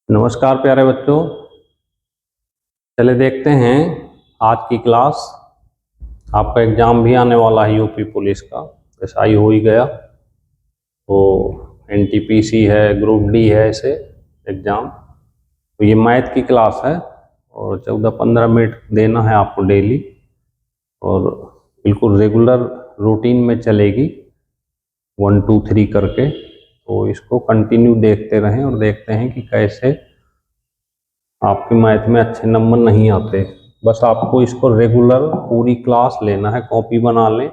नमस्कार प्यारे बच्चों, चले देखते हैं आज की क्लास। आपका एग्ज़ाम भी आने वाला है यूपी पुलिस का। एसआई हो ही गया, तो एनटीपीसी है, ग्रुप डी है, ऐसे एग्ज़ाम। तो ये मैथ की क्लास है और 14-15 मिनट देना है आपको डेली, और बिल्कुल रेगुलर रूटीन में चलेगी 1 2 3 करके। तो इसको कंटिन्यू देखते रहें और देखते हैं कि कैसे आपके मैथ में अच्छे नंबर नहीं आते। बस आपको इसको रेगुलर पूरी क्लास लेना है, कॉपी बना लें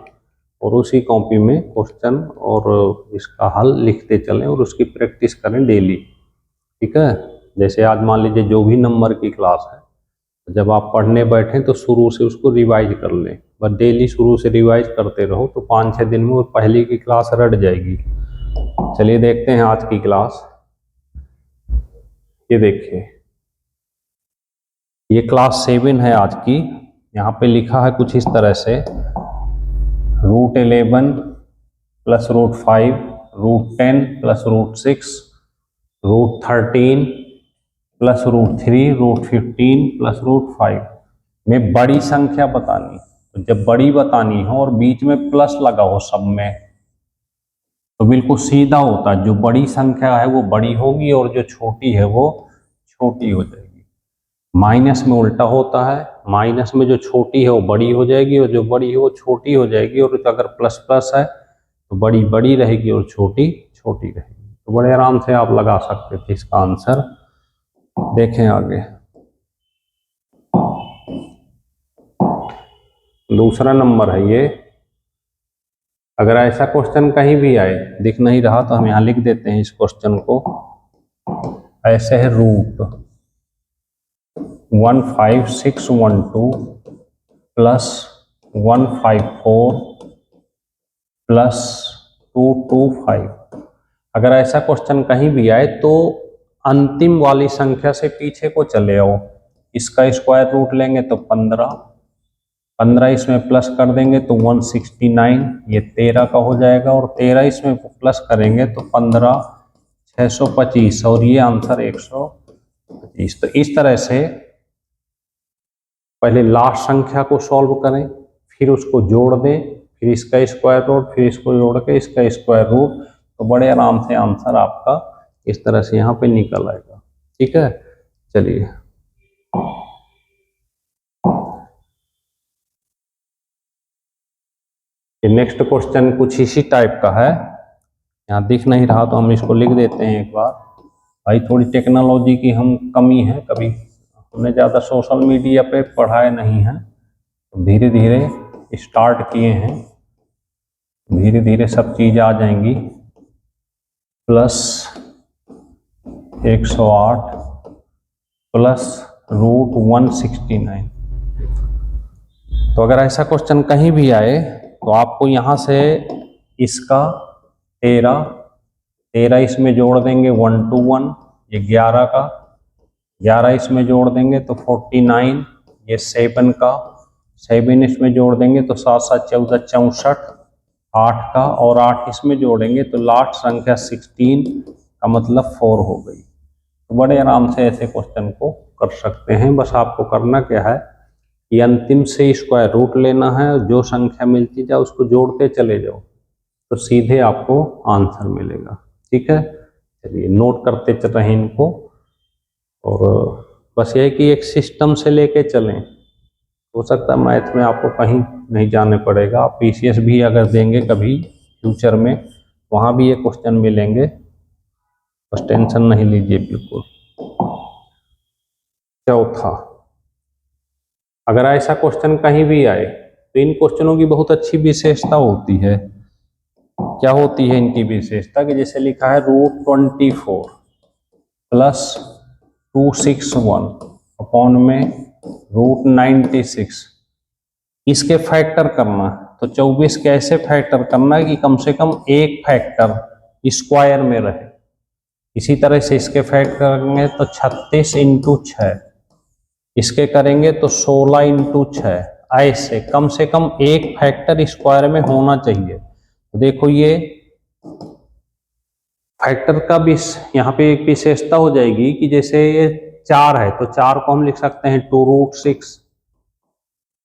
और उसी कॉपी में क्वेश्चन और इसका हल लिखते चलें और उसकी प्रैक्टिस करें डेली। ठीक है। जैसे आज मान लीजिए जो भी नंबर की क्लास है, जब आप पढ़ने बैठें तो शुरू से उसको रिवाइज कर लें। बस डेली शुरू से रिवाइज करते रहो तो 5-6 दिन में वो पहले की क्लास रट जाएगी। चलिए देखते हैं आज की क्लास। ये देखिए, ये क्लास 7 है आज की। यहाँ पे लिखा है कुछ इस तरह से: √11 प्लस √5, √10 प्लस √6, √13 प्लस √3, √15 प्लस √5 में बड़ी संख्या बतानी। तो जब बड़ी बतानी हो और बीच में प्लस लगा हो सब में, तो बिल्कुल सीधा होता है, जो बड़ी संख्या है वो बड़ी होगी और जो छोटी है वो छोटी हो जाएगी। माइनस में उल्टा होता है, माइनस में जो छोटी है वो बड़ी हो जाएगी और जो बड़ी है वो छोटी हो जाएगी। और अगर प्लस प्लस है तो बड़ी बड़ी रहेगी और छोटी छोटी रहेगी। तो बड़े आराम से आप लगा सकते थे इसका आंसर। देखें आगे, दूसरा नंबर है ये। अगर ऐसा क्वेश्चन कहीं भी आए, दिख नहीं रहा तो हम यहाँ लिख देते हैं इस क्वेश्चन को। ऐसे है: √15612 प्लस 154 प्लस 225। अगर ऐसा क्वेश्चन कहीं भी आए तो अंतिम वाली संख्या से पीछे को चले आओ। इसका स्क्वायर रूट लेंगे तो 15 इसमें प्लस कर देंगे तो 169, ये 13 का हो जाएगा। और 13 इसमें प्लस करेंगे तो 15 625 और ये आंसर 125। तो इस तरह से पहले लास्ट संख्या को सॉल्व करें, फिर उसको जोड़ दें, फिर इसका स्क्वायर रूट, फिर इसको जोड़ के इसका स्क्वायर रूट। तो बड़े आराम से आंसर आपका इस तरह से यहाँ पे निकल आएगा। ठीक है, चलिए नेक्स्ट क्वेश्चन कुछ इसी टाइप का है। यहाँ दिख नहीं रहा तो हम इसको लिख देते हैं एक बार। भाई थोड़ी टेक्नोलॉजी की हम कमी है, कभी हमने ज़्यादा सोशल मीडिया पे पढ़ाए नहीं है, तो धीरे धीरे स्टार्ट किए हैं, धीरे धीरे सब चीज़ आ जाएंगी। Plus 108 plus √169। तो अगर ऐसा क्वेश्चन कहीं भी आए तो आपको यहाँ से इसका 13 इसमें जोड़ देंगे 1 to 1, ये 11 का 11 इसमें जोड़ देंगे तो 49, ये 7 का 7 इसमें जोड़ देंगे तो 7 7 14 64, 8 का और 8 इसमें जोड़ेंगे तो लास्ट संख्या 16 का मतलब 4 हो गई। तो बड़े आराम से ऐसे क्वेश्चन को कर सकते हैं। बस आपको करना क्या है कि अंतिम से स्क्वायर रूट लेना है, जो संख्या मिलती जाए उसको जोड़ते चले जाओ तो सीधे आपको आंसर मिलेगा। ठीक है, चलिए नोट करते चल रहे हैं इनको। और बस ये कि एक सिस्टम से लेके चलें। हो सकता है मैथ में आपको कहीं नहीं जाने पड़ेगा, आप पीसीएस भी अगर देंगे कभी फ्यूचर में, वहाँ भी ये क्वेश्चन मिलेंगे, बस टेंशन नहीं लीजिए बिल्कुल। चौथा, अगर ऐसा क्वेश्चन कहीं भी आए तो इन क्वेश्चनों की बहुत अच्छी विशेषता होती है। क्या होती है इनकी विशेषता? कि जैसे लिखा है √24 प्लस 261 अपॉन में √96, इसके फैक्टर करना। तो 24 कैसे फैक्टर करना है कि कम से कम एक फैक्टर स्क्वायर में रहे। इसी तरह से इसके फैक्टर करेंगे तो 36 × 6, इसके करेंगे तो 16 × 6। ऐसे कम से कम एक फैक्टर स्क्वायर में होना चाहिए। तो देखो ये फैक्टर का भी यहाँ पे एक विशेषता हो जाएगी कि जैसे ये 4 है तो 4 को हम लिख सकते हैं 2√6,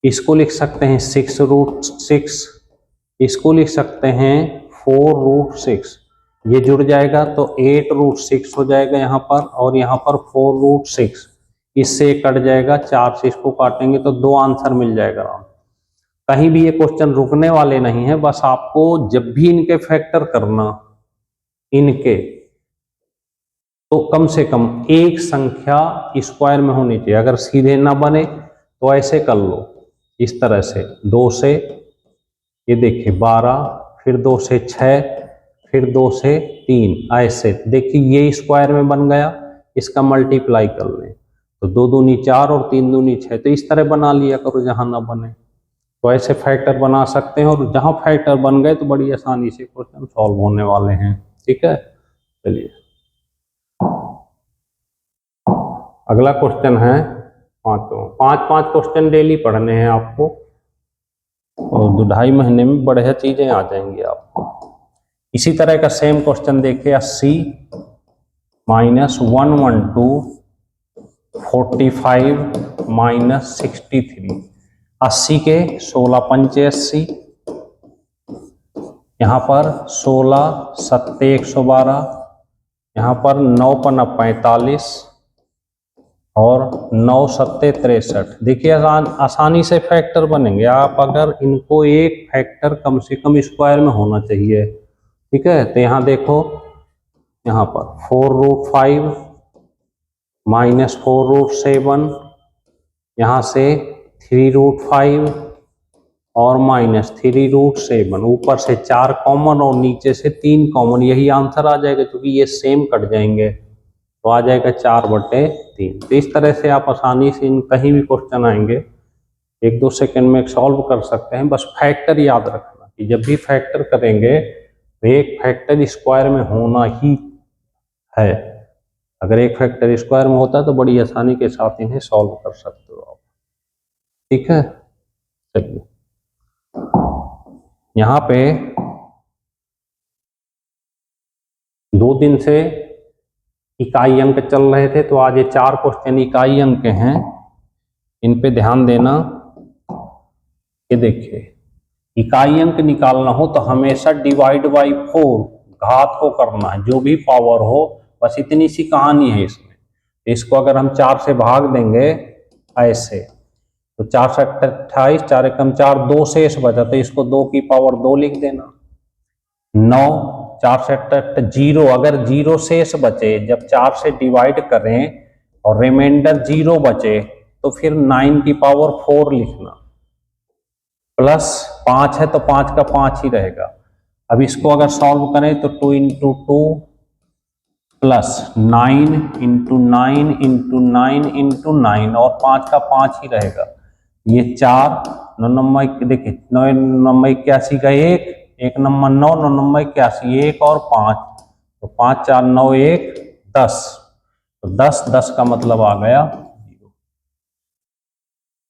इसको लिख सकते हैं 6√6, इसको लिख सकते हैं 4√6, ये जुड़ जाएगा तो 8√6 हो जाएगा यहाँ पर, और यहाँ पर 4√6, इससे कट जाएगा, 4 से इसको काटेंगे तो 2 आंसर मिल जाएगा। कहीं भी ये क्वेश्चन रुकने वाले नहीं है, बस आपको जब भी इनके फैक्टर करना, इनके, तो कम से कम एक संख्या स्क्वायर में होनी चाहिए। अगर सीधे ना बने तो ऐसे कर लो, इस तरह से 2 से, ये देखिए 12, फिर 2 से 6, फिर 2 से 3, ऐसे देखिए ये स्क्वायर में बन गया, इसका मल्टीप्लाई कर लें तो 2 दूनी 4 और 3 दूनी 6, तो इस तरह बना लिया करो जहां ना बने, तो ऐसे फैक्टर बना सकते हैं। और जहां फैक्टर बन गए तो बड़ी आसानी से क्वेश्चन सॉल्व होने वाले हैं। ठीक है, चलिए अगला क्वेश्चन है 5 क्वेश्चन डेली पढ़ने हैं आपको, और 2-2.5 महीने में बढ़िया चीजें आ जाएंगी आपको। इसी तरह का सेम क्वेश्चन देखिए, 80 - 112 45 - 63, 80 के 16 पंचे 80, यहाँ पर 16 सत्ते 112, यहाँ पर 9 पन्ना 45 और 9 सत्ते 63। देखिए आसानी से फैक्टर बनेंगे। आप अगर इनको एक फैक्टर कम से कम स्क्वायर में होना चाहिए। ठीक है, तो यहाँ देखो, यहाँ पर 4√5 - 4√7, यहाँ से 3√5 और -3√7, ऊपर से 4 कॉमन और नीचे से 3 कॉमन, यही आंसर आ जाएगा क्योंकि ये सेम कट जाएंगे, तो आ जाएगा 4/3। तो इस तरह से आप आसानी से इन कहीं भी क्वेश्चन आएंगे 1-2 सेकंड में सॉल्व कर सकते हैं। बस फैक्टर याद रखना कि जब भी फैक्टर करेंगे तो एक फैक्टर स्क्वायर में होना ही है। अगर एक फैक्टर स्क्वायर में होता है तो बड़ी आसानी के साथ इन्हें सॉल्व कर सकते हो आप। ठीक है, चलिए यहाँ पे 2 दिन से इकाई अंक चल रहे थे, तो आज ये 4 क्वेश्चन इकाई अंक के हैं, इन पे ध्यान देना। ये देखिए, इकाई अंक निकालना हो तो हमेशा डिवाइड बाई 4 घात को करना है, जो भी पावर हो, बस इतनी सी कहानी है इसमें। इसको अगर हम 4 से भाग देंगे ऐसे, तो 4 से 28, 4 एकम 4, 2 शेष बचा, तो इसको 2 की पावर 2 लिख देना। 9, 4 से 8 0, अगर 0 शेष बचे, जब 4 से डिवाइड करें और रिमाइंडर 0 बचे तो फिर 9 की पावर 4 लिखना, प्लस 5 है तो 5 का 5 ही रहेगा। अब इसको अगर सॉल्व करें तो 2 × 2 प्लस 9 × 9 × 9 × 9, और 5 का 5 ही रहेगा। ये 4, 9 नंबर देखिए, 9 नंबर 81 का 1 नंबर 9, 9 नंबर 81, 1 और 5, तो 5 4 9 1 10, तो 10 10 का मतलब आ गया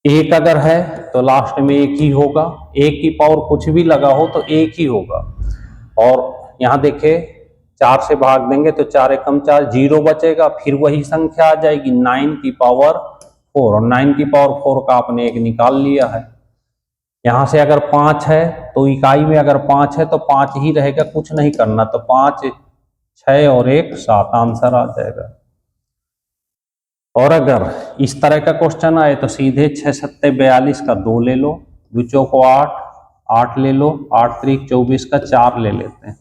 1 अगर है तो लास्ट में 1 ही होगा, 1 की पावर कुछ भी लगा हो तो 1 ही होगा। और यहाँ देखिए 4 से भाग देंगे तो 4 एकम 4, 0 बचेगा, फिर वही संख्या आ जाएगी 9 की पावर 4, और 9 की पावर 4 का आपने 1 निकाल लिया है। यहाँ से अगर 5 है तो इकाई में अगर 5 है तो 5 ही रहेगा, कुछ नहीं करना, तो 5 6 और 1 7 आंसर आ जाएगा। और अगर इस तरह का क्वेश्चन आए तो सीधे 6 सत्ते 42 का 2 ले लो, 2 चौको 8, 8 ले लो, 8 त्रिक 24 का 4 ले लेते हैं,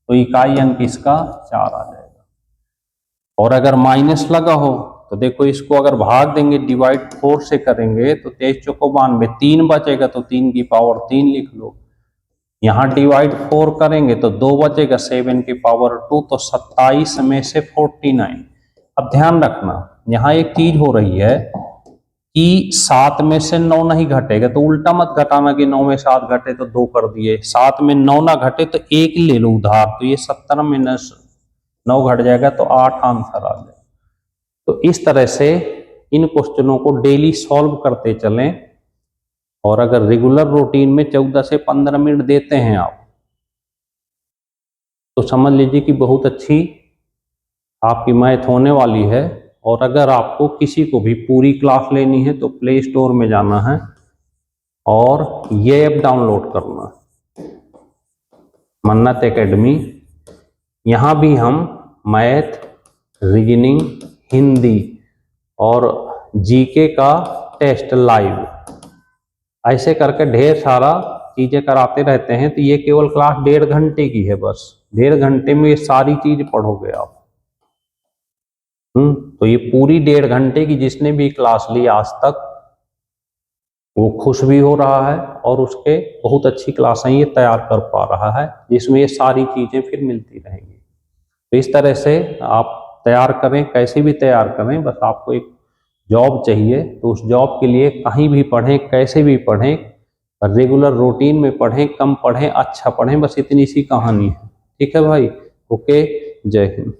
तो इकाई अंक इसका 4 आ जाएगा। और अगर माइनस लगा हो तो देखो, इसको अगर भाग देंगे, डिवाइड 4 से करेंगे तो 23 चौको 92, 3 बचेगा तो 3 की पावर 3 लिख लो। यहाँ डिवाइड 4 करेंगे तो 2 बचेगा, 7 की पावर 2, तो 27 में से 49। अब ध्यान रखना, यहाँ एक चीज हो रही है कि 7 में से 9 नहीं घटेगा, तो उल्टा मत घटाना कि 9 में 7 घटे तो 2 कर दिए, 7 में 9 ना घटे तो 1 ले लो उधार, तो ये 17 में 9 घट जाएगा तो 8 आंसर आ जाएगा। तो इस तरह से इन क्वेश्चनों को डेली सॉल्व करते चलें, और अगर रेगुलर रूटीन में 14 से 15 मिनट देते हैं आप तो समझ लीजिए कि बहुत अच्छी आपकी मैथ होने वाली है। और अगर आपको किसी को भी पूरी क्लास लेनी है तो प्ले स्टोर में जाना है और ये ऐप डाउनलोड करना है, मन्नत एकेडमी। यहाँ भी हम मैथ, रीजनिंग, हिंदी और जीके का टेस्ट लाइव ऐसे करके ढेर सारा चीजें कराते रहते हैं। तो ये केवल क्लास 1.5 घंटे की है, बस 1.5 घंटे में ये सारी चीज पढ़ोगे आप। तो ये पूरी 1.5 घंटे की जिसने भी क्लास ली आज तक वो खुश भी हो रहा है और उसके बहुत अच्छी क्लासें ये तैयार कर पा रहा है, जिसमें ये सारी चीजें फिर मिलती रहेंगी। तो इस तरह से आप तैयार करें, कैसे भी तैयार करें, बस आपको एक जॉब चाहिए। तो उस जॉब के लिए कहीं भी पढ़ें, कैसे भी पढ़ें, रेगुलर रूटीन में पढ़ें, कम पढ़ें, अच्छा पढ़ें, बस इतनी सी कहानी है। ठीक है भाई, ओके, जय हिंद।